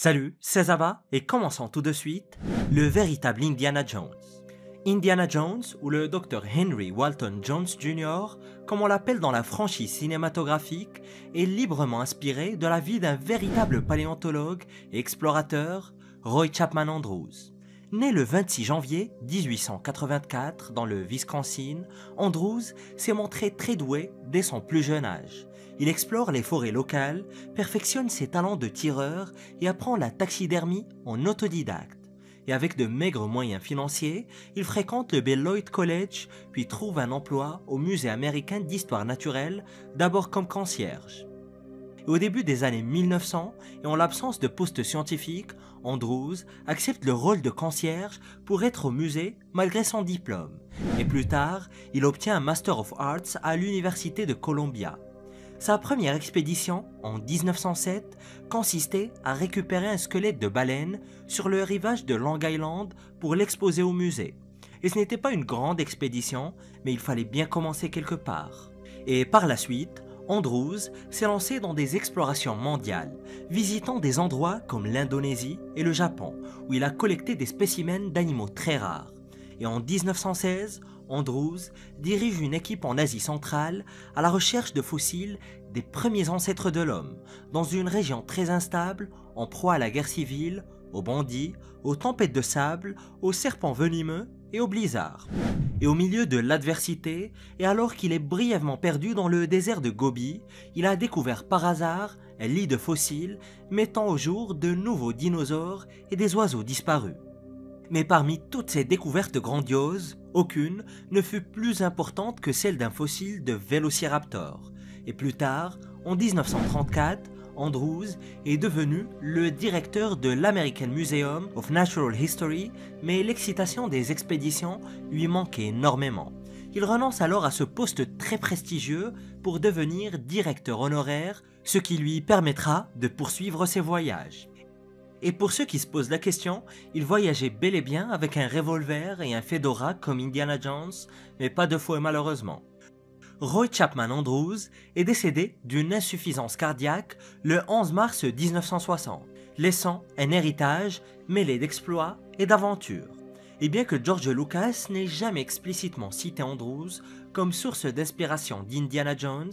Salut, c'est Zaba et commençons tout de suite le véritable Indiana Jones. Indiana Jones, ou le Dr Henry Walton Jones Jr., comme on l'appelle dans la franchise cinématographique, est librement inspiré de la vie d'un véritable paléontologue et explorateur, Roy Chapman Andrews. Né le 26 janvier 1884 dans le Wisconsin, Andrews s'est montré très doué dès son plus jeune âge. Il explore les forêts locales, perfectionne ses talents de tireur et apprend la taxidermie en autodidacte. Et avec de maigres moyens financiers, il fréquente le Beloit College, puis trouve un emploi au Musée américain d'histoire naturelle, d'abord comme concierge. Et au début des années 1900, et en l'absence de poste scientifique, Andrews accepte le rôle de concierge pour être au musée malgré son diplôme. Et plus tard, il obtient un Master of Arts à l'Université de Columbia. Sa première expédition, en 1907, consistait à récupérer un squelette de baleine sur le rivage de Long Island pour l'exposer au musée. Et ce n'était pas une grande expédition, mais il fallait bien commencer quelque part. Et par la suite, Andrews s'est lancé dans des explorations mondiales, visitant des endroits comme l'Indonésie et le Japon, où il a collecté des spécimens d'animaux très rares. Et en 1916, Andrews dirige une équipe en Asie centrale à la recherche de fossiles des premiers ancêtres de l'homme, dans une région très instable, en proie à la guerre civile, aux bandits, aux tempêtes de sable, aux serpents venimeux et aux blizzards. Et au milieu de l'adversité, et alors qu'il est brièvement perdu dans le désert de Gobi, il a découvert par hasard un lit de fossiles mettant au jour de nouveaux dinosaures et des oiseaux disparus. Mais parmi toutes ces découvertes grandioses, aucune ne fut plus importante que celle d'un fossile de Vélociraptor. Et plus tard, en 1934, Andrews est devenu le directeur de l'American Museum of Natural History, mais l'excitation des expéditions lui manquait énormément. Il renonce alors à ce poste très prestigieux pour devenir directeur honoraire, ce qui lui permettra de poursuivre ses voyages. Et pour ceux qui se posent la question, il voyageait bel et bien avec un revolver et un fedora comme Indiana Jones, mais pas de fouet malheureusement. Roy Chapman Andrews est décédé d'une insuffisance cardiaque le 11 mars 1960, laissant un héritage mêlé d'exploits et d'aventures. Et bien que George Lucas n'ait jamais explicitement cité Andrews comme source d'inspiration d'Indiana Jones,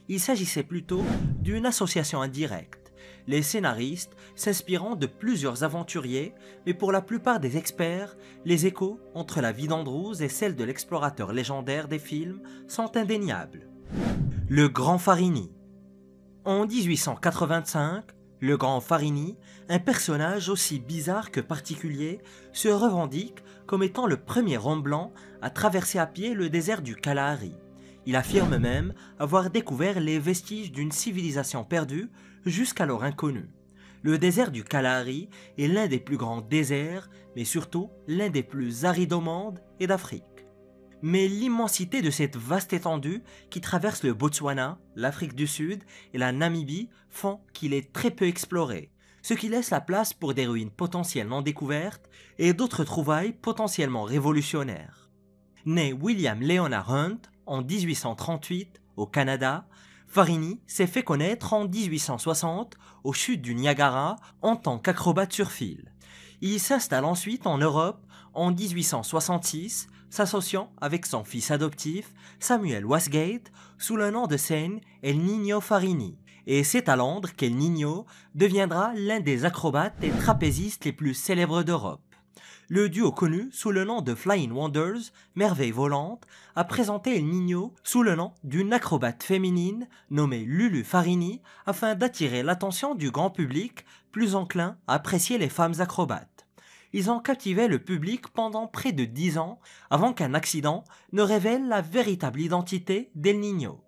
il s'agissait plutôt d'une association indirecte. Les scénaristes s'inspirant de plusieurs aventuriers, mais pour la plupart des experts, les échos entre la vie d'Andrews et celle de l'explorateur légendaire des films sont indéniables. Le Grand Farini. En 1885, le Grand Farini, un personnage aussi bizarre que particulier, se revendique comme étant le premier homme blanc à traverser à pied le désert du Kalahari. Il affirme même avoir découvert les vestiges d'une civilisation perdue jusqu'alors inconnue. Le désert du Kalahari est l'un des plus grands déserts, mais surtout l'un des plus arides au monde et d'Afrique. Mais l'immensité de cette vaste étendue qui traverse le Botswana, l'Afrique du Sud et la Namibie font qu'il est très peu exploré, ce qui laisse la place pour des ruines potentiellement découvertes et d'autres trouvailles potentiellement révolutionnaires. Né William Leonard Hunt en 1838 au Canada, Farini s'est fait connaître en 1860 aux chutes du Niagara en tant qu'acrobate sur fil. Il s'installe ensuite en Europe en 1866, s'associant avec son fils adoptif Samuel Westgate sous le nom de scène El Niño Farini. Et c'est à Londres qu'El Niño deviendra l'un des acrobates et trapézistes les plus célèbres d'Europe. Le duo connu sous le nom de Flying Wonders, Merveille volante, a présenté El Niño sous le nom d'une acrobate féminine nommée Lulu Farini afin d'attirer l'attention du grand public plus enclin à apprécier les femmes acrobates. Ils ont captivé le public pendant près de 10 ans avant qu'un accident ne révèle la véritable identité d'El Niño.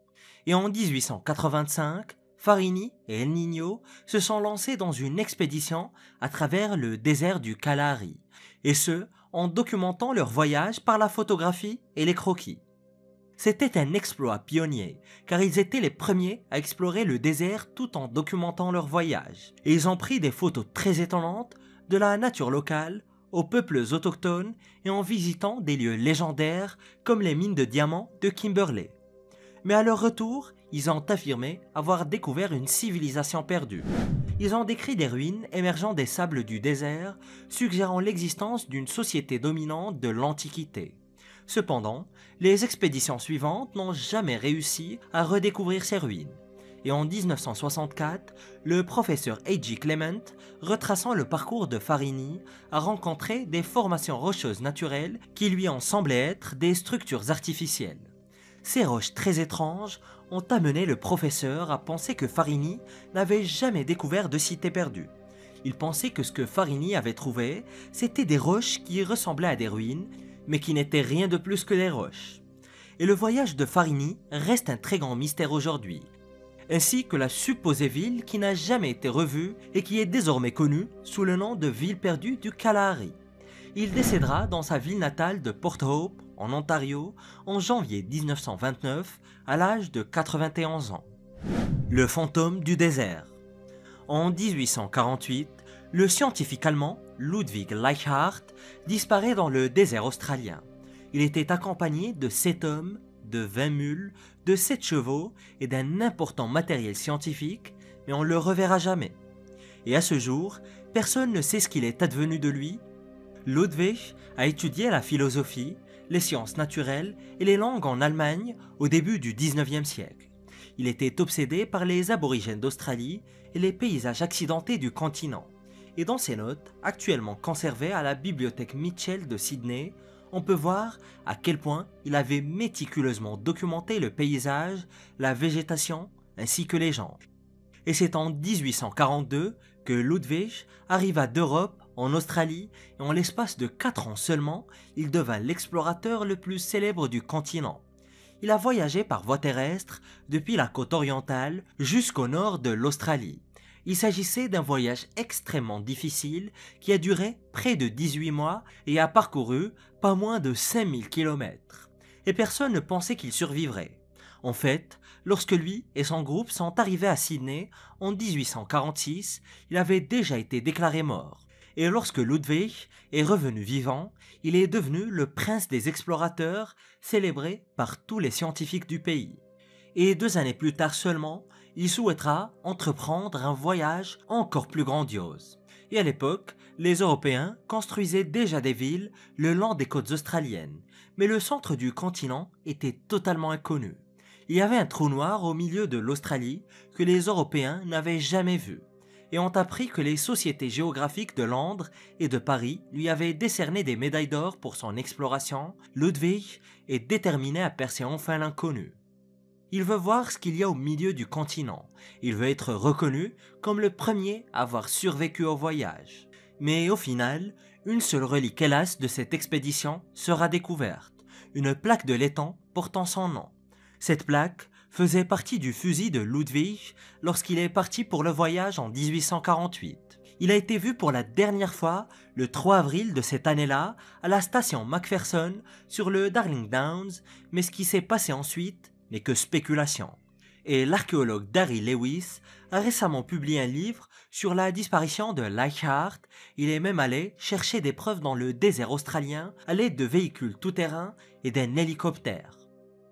Et en 1885, Farini et El Niño se sont lancés dans une expédition à travers le désert du Kalahari, et ce, en documentant leur voyage par la photographie et les croquis. C'était un exploit pionnier, car ils étaient les premiers à explorer le désert tout en documentant leur voyage. Et ils ont pris des photos très étonnantes de la nature locale, aux peuples autochtones et en visitant des lieux légendaires comme les mines de diamants de Kimberley. Mais à leur retour, ils ont affirmé avoir découvert une civilisation perdue. Ils ont décrit des ruines émergeant des sables du désert, suggérant l'existence d'une société dominante de l'Antiquité. Cependant, les expéditions suivantes n'ont jamais réussi à redécouvrir ces ruines. Et en 1964, le professeur A.J. Clement, retraçant le parcours de Farini, a rencontré des formations rocheuses naturelles qui lui ont semblé être des structures artificielles. Ces roches très étranges ont amené le professeur à penser que Farini n'avait jamais découvert de cité perdue. Il pensait que ce que Farini avait trouvé, c'était des roches qui ressemblaient à des ruines, mais qui n'étaient rien de plus que des roches. Et le voyage de Farini reste un très grand mystère aujourd'hui, ainsi que la supposée ville qui n'a jamais été revue et qui est désormais connue sous le nom de ville perdue du Kalahari. Il décédera dans sa ville natale de Port Hope, en Ontario, en janvier 1929, à l'âge de 91 ans. Le fantôme du désert. En 1848, le scientifique allemand Ludwig Leichhardt disparaît dans le désert australien. Il était accompagné de 7 hommes, de 20 mules, de 7 chevaux et d'un important matériel scientifique, mais on ne le reverra jamais. Et à ce jour, personne ne sait ce qu'il est advenu de lui. Ludwig a étudié la philosophie, les sciences naturelles et les langues en Allemagne au début du 19e siècle. Il était obsédé par les aborigènes d'Australie et les paysages accidentés du continent. Et dans ses notes, actuellement conservées à la bibliothèque Mitchell de Sydney, on peut voir à quel point il avait méticuleusement documenté le paysage, la végétation ainsi que les gens. Et c'est en 1842 que Ludwig arriva d'Europe en Australie et en l'espace de 4 ans seulement, il devint l'explorateur le plus célèbre du continent. Il a voyagé par voie terrestre depuis la côte orientale jusqu'au nord de l'Australie. Il s'agissait d'un voyage extrêmement difficile qui a duré près de 18 mois et a parcouru pas moins de 5000 km. Et personne ne pensait qu'il survivrait. En fait, lorsque lui et son groupe sont arrivés à Sydney en 1846, il avait déjà été déclaré mort. Et lorsque Ludwig est revenu vivant, il est devenu le prince des explorateurs, célébré par tous les scientifiques du pays. Et 2 années plus tard seulement, il souhaitera entreprendre un voyage encore plus grandiose. Et à l'époque, les Européens construisaient déjà des villes le long des côtes australiennes, mais le centre du continent était totalement inconnu. Il y avait un trou noir au milieu de l'Australie que les Européens n'avaient jamais vu, et ont appris que les sociétés géographiques de Londres et de Paris lui avaient décerné des médailles d'or pour son exploration. Ludwig est déterminé à percer enfin l'inconnu. Il veut voir ce qu'il y a au milieu du continent. Il veut être reconnu comme le premier à avoir survécu au voyage. Mais au final, une seule relique hélas de cette expédition sera découverte, une plaque de laiton portant son nom. Cette plaque faisait partie du fusil de Ludwig lorsqu'il est parti pour le voyage en 1848. Il a été vu pour la dernière fois le 3 avril de cette année-là à la station Macpherson sur le Darling Downs, mais ce qui s'est passé ensuite n'est que spéculation. Et l'archéologue Darry Lewis a récemment publié un livre sur la disparition de Leichhardt. Il est même allé chercher des preuves dans le désert australien à l'aide de véhicules tout-terrain et d'un hélicoptère.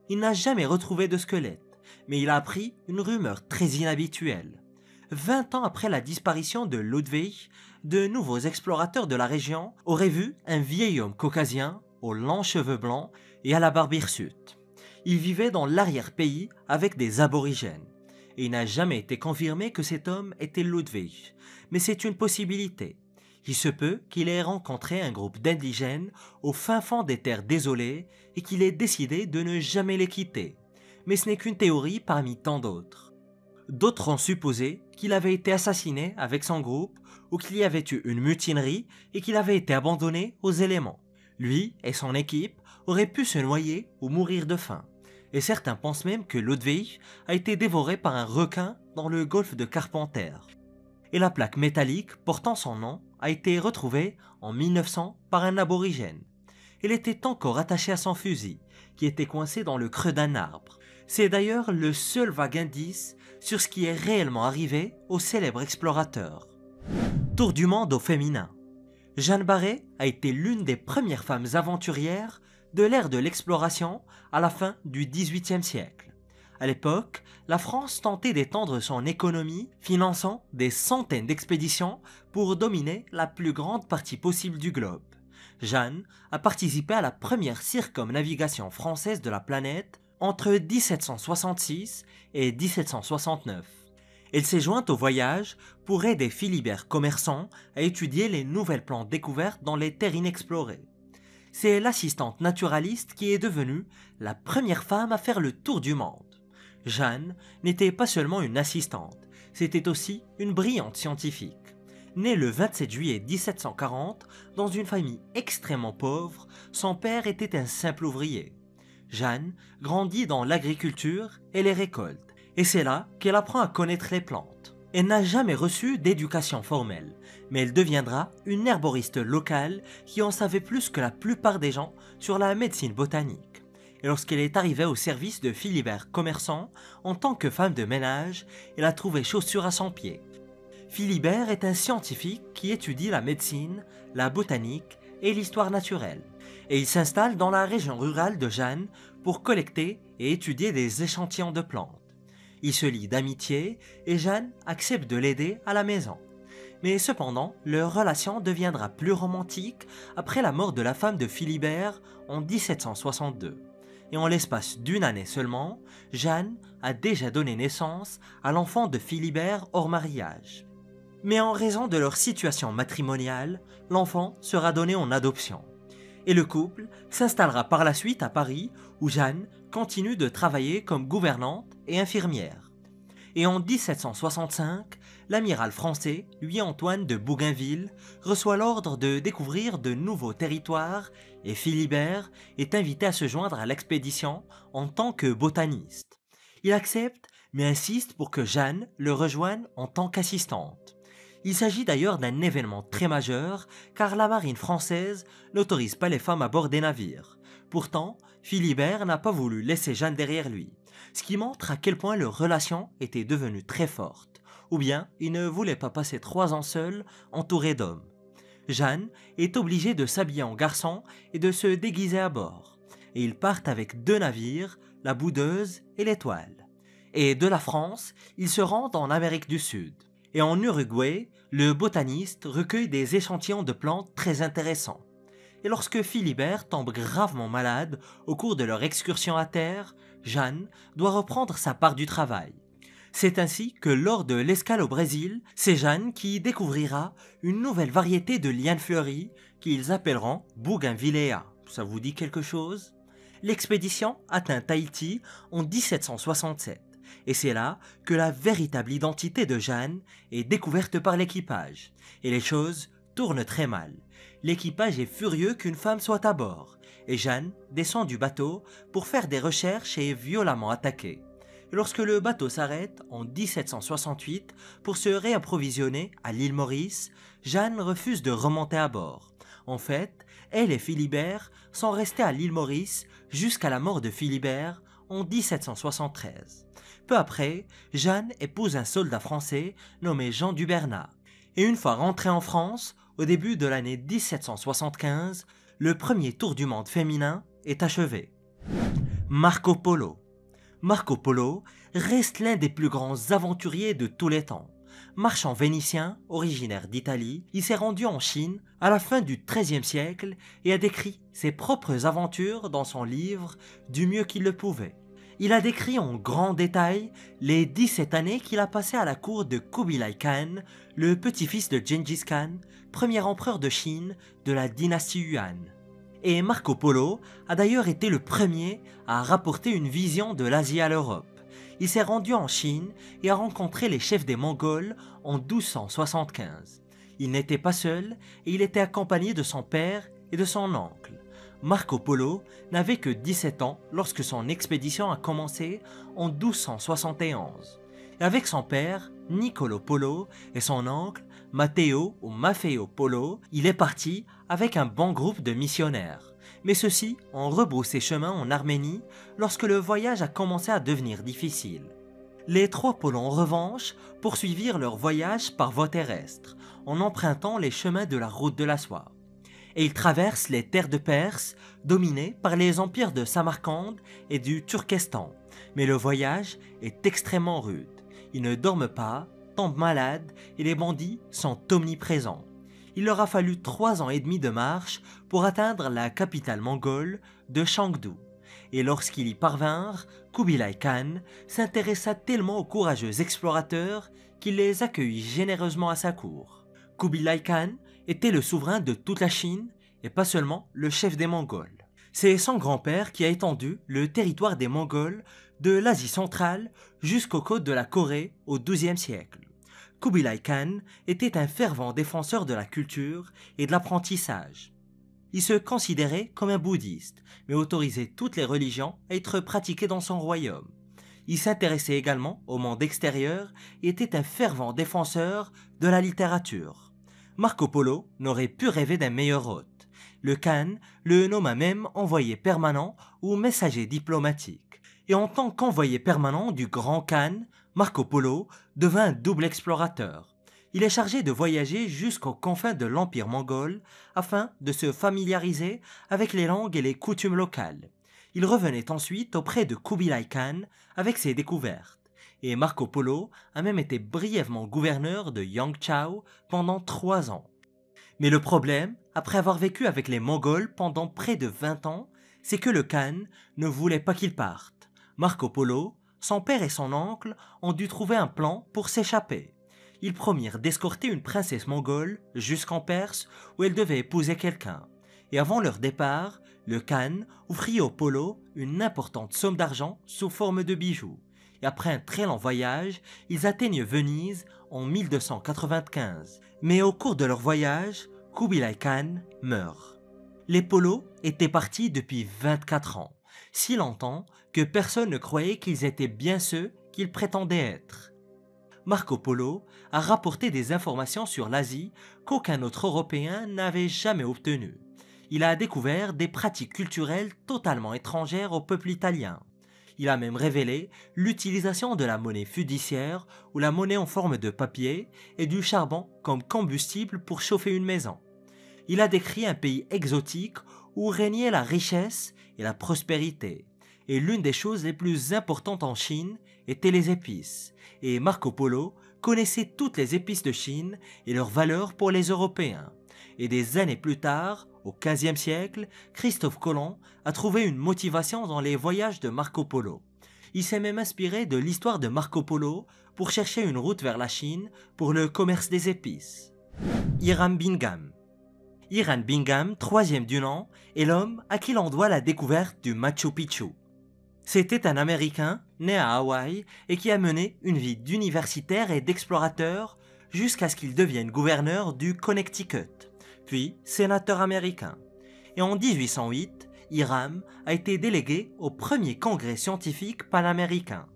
Il n'a jamais retrouvé de squelette, mais il a appris une rumeur très inhabituelle. 20 ans après la disparition de Ludwig, de nouveaux explorateurs de la région auraient vu un vieil homme caucasien aux longs cheveux blancs et à la barbe hirsute. Il vivait dans l'arrière-pays avec des aborigènes, et il n'a jamais été confirmé que cet homme était Ludwig, mais c'est une possibilité. Il se peut qu'il ait rencontré un groupe d'indigènes au fin fond des terres désolées et qu'il ait décidé de ne jamais les quitter. Mais ce n'est qu'une théorie parmi tant d'autres. D'autres ont supposé qu'il avait été assassiné avec son groupe ou qu'il y avait eu une mutinerie et qu'il avait été abandonné aux éléments. Lui et son équipe auraient pu se noyer ou mourir de faim. Et certains pensent même que Ludwig a été dévoré par un requin dans le golfe de Carpenter. Et la plaque métallique portant son nom a été retrouvée en 1900 par un aborigène. Elle était encore attachée à son fusil, qui était coincé dans le creux d'un arbre. C'est d'ailleurs le seul vague indice sur ce qui est réellement arrivé au célèbre explorateur. Tour du monde au féminin. Jeanne Barré a été l'une des premières femmes aventurières de l'ère de l'exploration à la fin du XVIIIe siècle. À l'époque, la France tentait d'étendre son économie, finançant des centaines d'expéditions pour dominer la plus grande partie possible du globe. Jeanne a participé à la première circumnavigation française de la planète entre 1766 et 1769. Elle s'est jointe au voyage pour aider Philibert Commerçant à étudier les nouvelles plantes découvertes dans les terres inexplorées. C'est l'assistante naturaliste qui est devenue la première femme à faire le tour du monde. Jeanne n'était pas seulement une assistante, c'était aussi une brillante scientifique. Née le 27 juillet 1740 dans une famille extrêmement pauvre, son père était un simple ouvrier. Jeanne grandit dans l'agriculture et les récoltes, et c'est là qu'elle apprend à connaître les plantes. Elle n'a jamais reçu d'éducation formelle, mais elle deviendra une herboriste locale qui en savait plus que la plupart des gens sur la médecine botanique. Et lorsqu'elle est arrivée au service de Philibert Commerçant, en tant que femme de ménage, elle a trouvé chaussure à son pied. Philibert est un scientifique qui étudie la médecine, la botanique et l'histoire naturelle, et il s'installe dans la région rurale de Jeanne pour collecter et étudier des échantillons de plantes. Il se lie d'amitié et Jeanne accepte de l'aider à la maison. Mais cependant, leur relation deviendra plus romantique après la mort de la femme de Philibert en 1762. Et en l'espace d'une année seulement, Jeanne a déjà donné naissance à l'enfant de Philibert hors mariage. Mais en raison de leur situation matrimoniale, l'enfant sera donné en adoption. Et le couple s'installera par la suite à Paris où Jeanne continue de travailler comme gouvernante et infirmière. Et en 1765, l'amiral français Louis-Antoine de Bougainville reçoit l'ordre de découvrir de nouveaux territoires et Philibert est invité à se joindre à l'expédition en tant que botaniste. Il accepte mais insiste pour que Jeanne le rejoigne en tant qu'assistante. Il s'agit d'ailleurs d'un événement très majeur car la marine française n'autorise pas les femmes à bord des navires. Pourtant, Philibert n'a pas voulu laisser Jeanne derrière lui, ce qui montre à quel point leur relation était devenue très forte, ou bien il ne voulait pas passer 3 ans seul, entouré d'hommes. Jeanne est obligée de s'habiller en garçon et de se déguiser à bord, et ils partent avec 2 navires, la Boudeuse et l'Étoile. Et de la France, ils se rendent en Amérique du Sud. Et en Uruguay, le botaniste recueille des échantillons de plantes très intéressants. Et lorsque Philibert tombe gravement malade au cours de leur excursion à terre, Jeanne doit reprendre sa part du travail. C'est ainsi que lors de l'escale au Brésil, c'est Jeanne qui découvrira une nouvelle variété de lianes fleuries qu'ils appelleront Bougainvillea. Ça vous dit quelque chose? L'expédition atteint Tahiti en 1767. Et c'est là que la véritable identité de Jeanne est découverte par l'équipage. Et les choses tournent très mal. L'équipage est furieux qu'une femme soit à bord, et Jeanne descend du bateau pour faire des recherches et est violemment attaquée. Et lorsque le bateau s'arrête en 1768 pour se réapprovisionner à l'île Maurice, Jeanne refuse de remonter à bord. En fait, elle et Philibert sont restés à l'île Maurice jusqu'à la mort de Philibert en 1773. Peu après, Jeanne épouse un soldat français nommé Jean du Bernat. Et une fois rentrée en France, au début de l'année 1775, le premier tour du monde féminin est achevé. Marco Polo. Marco Polo reste l'un des plus grands aventuriers de tous les temps. Marchand vénitien, originaire d'Italie, il s'est rendu en Chine à la fin du XIIIe siècle et a décrit ses propres aventures dans son livre du mieux qu'il le pouvait. Il a décrit en grand détail les 17 années qu'il a passées à la cour de Kubilai Khan, le petit-fils de Gengis Khan, premier empereur de Chine de la dynastie Yuan. Et Marco Polo a d'ailleurs été le premier à rapporter une vision de l'Asie à l'Europe. Il s'est rendu en Chine et a rencontré les chefs des Mongols en 1275. Il n'était pas seul et il était accompagné de son père et de son oncle. Marco Polo n'avait que 17 ans lorsque son expédition a commencé en 1271. Et avec son père, Niccolo Polo, et son oncle, Matteo ou Maffeo Polo, il est parti avec un bon groupe de missionnaires. Mais ceux-ci ont rebroussé chemin en Arménie lorsque le voyage a commencé à devenir difficile. Les 3 Polos en revanche poursuivirent leur voyage par voie terrestre, en empruntant les chemins de la route de la soie. Et ils traversent les terres de Perse, dominées par les empires de Samarcande et du Turkestan, Mais le voyage est extrêmement rude. Ils ne dorment pas, tombent malades et les bandits sont omniprésents. Il leur a fallu 3 ans et demi de marche pour atteindre la capitale mongole de Chengdu. Et lorsqu'ils y parvinrent, Kubilai Khan s'intéressa tellement aux courageux explorateurs qu'il les accueillit généreusement à sa cour. Kubilai Khan était le souverain de toute la Chine et pas seulement le chef des Mongols. C'est son grand-père qui a étendu le territoire des Mongols de l'Asie centrale jusqu'aux côtes de la Corée au XIIe siècle. Kubilai Khan était un fervent défenseur de la culture et de l'apprentissage. Il se considérait comme un bouddhiste, mais autorisait toutes les religions à être pratiquées dans son royaume. Il s'intéressait également au monde extérieur et était un fervent défenseur de la littérature. Marco Polo n'aurait pu rêver d'un meilleur hôte. Le Khan le nomma même envoyé permanent ou messager diplomatique. Et en tant qu'envoyé permanent du grand Khan, Marco Polo devint un double explorateur. Il est chargé de voyager jusqu'aux confins de l'Empire mongol afin de se familiariser avec les langues et les coutumes locales. Il revenait ensuite auprès de Kubilai Khan avec ses découvertes. Et Marco Polo a même été brièvement gouverneur de Yangzhou pendant 3 ans. Mais le problème, après avoir vécu avec les Mongols pendant près de 20 ans, c'est que le Khan ne voulait pas qu'il parte. Marco Polo, son père et son oncle ont dû trouver un plan pour s'échapper. Ils promirent d'escorter une princesse mongole jusqu'en Perse où elle devait épouser quelqu'un. Et avant leur départ, le Khan offrit au Polo une importante somme d'argent sous forme de bijoux. Et après un très long voyage, ils atteignent Venise en 1295. Mais au cours de leur voyage, Kubilai Khan meurt. Les Polos étaient partis depuis 24 ans, si longtemps que personne ne croyait qu'ils étaient bien ceux qu'ils prétendaient être. Marco Polo a rapporté des informations sur l'Asie qu'aucun autre Européen n'avait jamais obtenues. Il a découvert des pratiques culturelles totalement étrangères au peuple italien. Il a même révélé l'utilisation de la monnaie fiduciaire ou la monnaie en forme de papier et du charbon comme combustible pour chauffer une maison. Il a décrit un pays exotique où régnait la richesse et la prospérité. Et l'une des choses les plus importantes en Chine étaient les épices. Et Marco Polo connaissait toutes les épices de Chine et leurs valeurs pour les Européens. Et des années plus tard, au XVe siècle, Christophe Colomb a trouvé une motivation dans les voyages de Marco Polo. Il s'est même inspiré de l'histoire de Marco Polo pour chercher une route vers la Chine pour le commerce des épices. Hiram Bingham. Hiram Bingham, 3e du nom, est l'homme à qui l'on doit la découverte du Machu Picchu. C'était un Américain né à Hawaï et qui a mené une vie d'universitaire et d'explorateur jusqu'à ce qu'il devienne gouverneur du Connecticut, puis sénateur américain. Et en 1808, Hiram a été délégué au premier congrès scientifique panaméricain.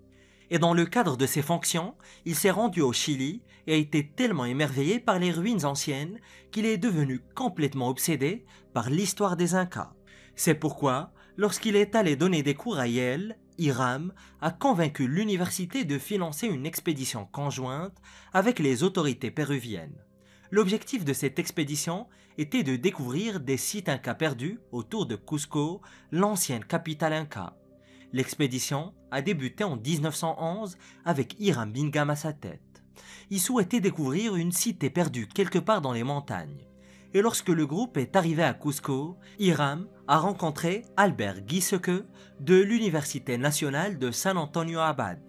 Et dans le cadre de ses fonctions, il s'est rendu au Chili et a été tellement émerveillé par les ruines anciennes qu'il est devenu complètement obsédé par l'histoire des Incas. C'est pourquoi, lorsqu'il est allé donner des cours à Yale, Hiram a convaincu l'université de financer une expédition conjointe avec les autorités péruviennes. L'objectif de cette expédition était de découvrir des sites incas perdus autour de Cusco, l'ancienne capitale inca. L'expédition a débuté en 1911 avec Hiram Bingham à sa tête. Il souhaitait découvrir une cité perdue quelque part dans les montagnes. Et lorsque le groupe est arrivé à Cusco, Hiram a rencontré Albert Giesecke de l'Université nationale de San Antonio Abad.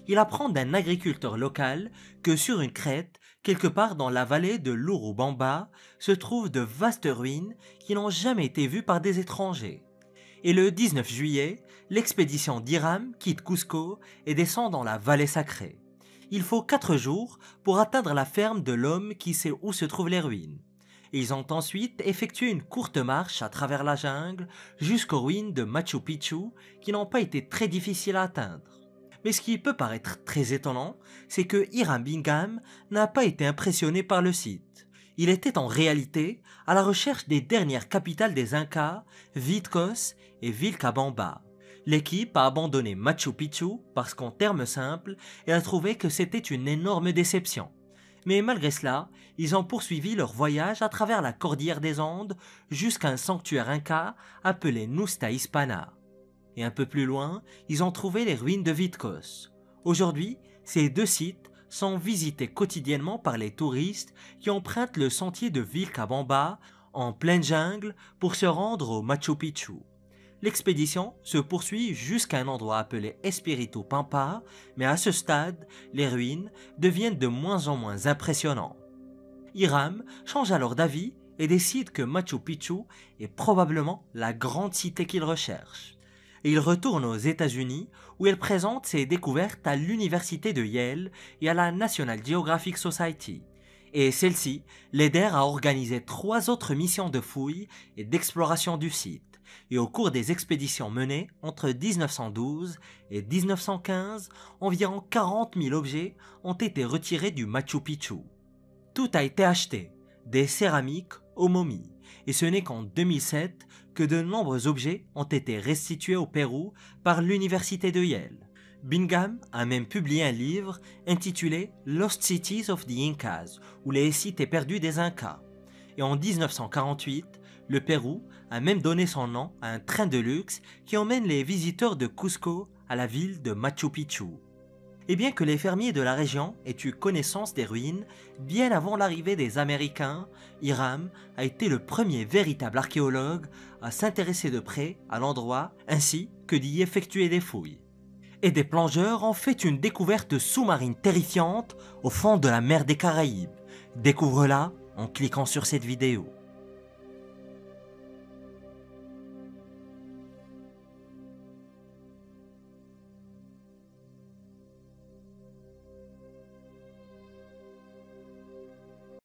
Il apprend d'un agriculteur local que sur une crête, quelque part dans la vallée de l'Urubamba, se trouvent de vastes ruines qui n'ont jamais été vues par des étrangers. Et le 19 juillet, l'expédition d'Hiram quitte Cusco et descend dans la vallée sacrée. Il faut 4 jours pour atteindre la ferme de l'homme qui sait où se trouvent les ruines. Ils ont ensuite effectué une courte marche à travers la jungle jusqu'aux ruines de Machu Picchu qui n'ont pas été très difficiles à atteindre. Mais ce qui peut paraître très étonnant, c'est que Hiram Bingham n'a pas été impressionné par le site. Il était en réalité à la recherche des dernières capitales des Incas, Vitcos et Vilcabamba. L'équipe a abandonné Machu Picchu parce qu'en termes simples, elle a trouvé que c'était une énorme déception. Mais malgré cela, ils ont poursuivi leur voyage à travers la cordillère des Andes jusqu'à un sanctuaire inca appelé Nusta Hispana. et un peu plus loin, ils ont trouvé les ruines de Vitkos. Aujourd'hui, ces deux sites sont visités quotidiennement par les touristes qui empruntent le sentier de Vilcabamba en pleine jungle pour se rendre au Machu Picchu. L'expédition se poursuit jusqu'à un endroit appelé Espiritu Pampa, mais à ce stade, les ruines deviennent de moins en moins impressionnantes. Hiram change alors d'avis et décide que Machu Picchu est probablement la grande cité qu'il recherche. Et il retourne aux États-Unis où il présente ses découvertes à l'université de Yale et à la National Geographic Society. Et celle-ci l'aidèrent à organiser 3 autres missions de fouilles et d'exploration du site. Et au cours des expéditions menées entre 1912 et 1915, environ 40 000 objets ont été retirés du Machu Picchu. Tout a été acheté, des céramiques aux momies, et ce n'est qu'en 2007 que de nombreux objets ont été restitués au Pérou par l'université de Yale. Bingham a même publié un livre intitulé Lost Cities of the Incas, ou les cités perdues des Incas. Et en 1948, le Pérou a même donné son nom à un train de luxe qui emmène les visiteurs de Cusco à la ville de Machu Picchu. Et bien que les fermiers de la région aient eu connaissance des ruines bien avant l'arrivée des Américains, Hiram a été le premier véritable archéologue à s'intéresser de près à l'endroit ainsi que d'y effectuer des fouilles. Et des plongeurs ont fait une découverte sous-marine terrifiante au fond de la mer des Caraïbes. Découvre-la en cliquant sur cette vidéo.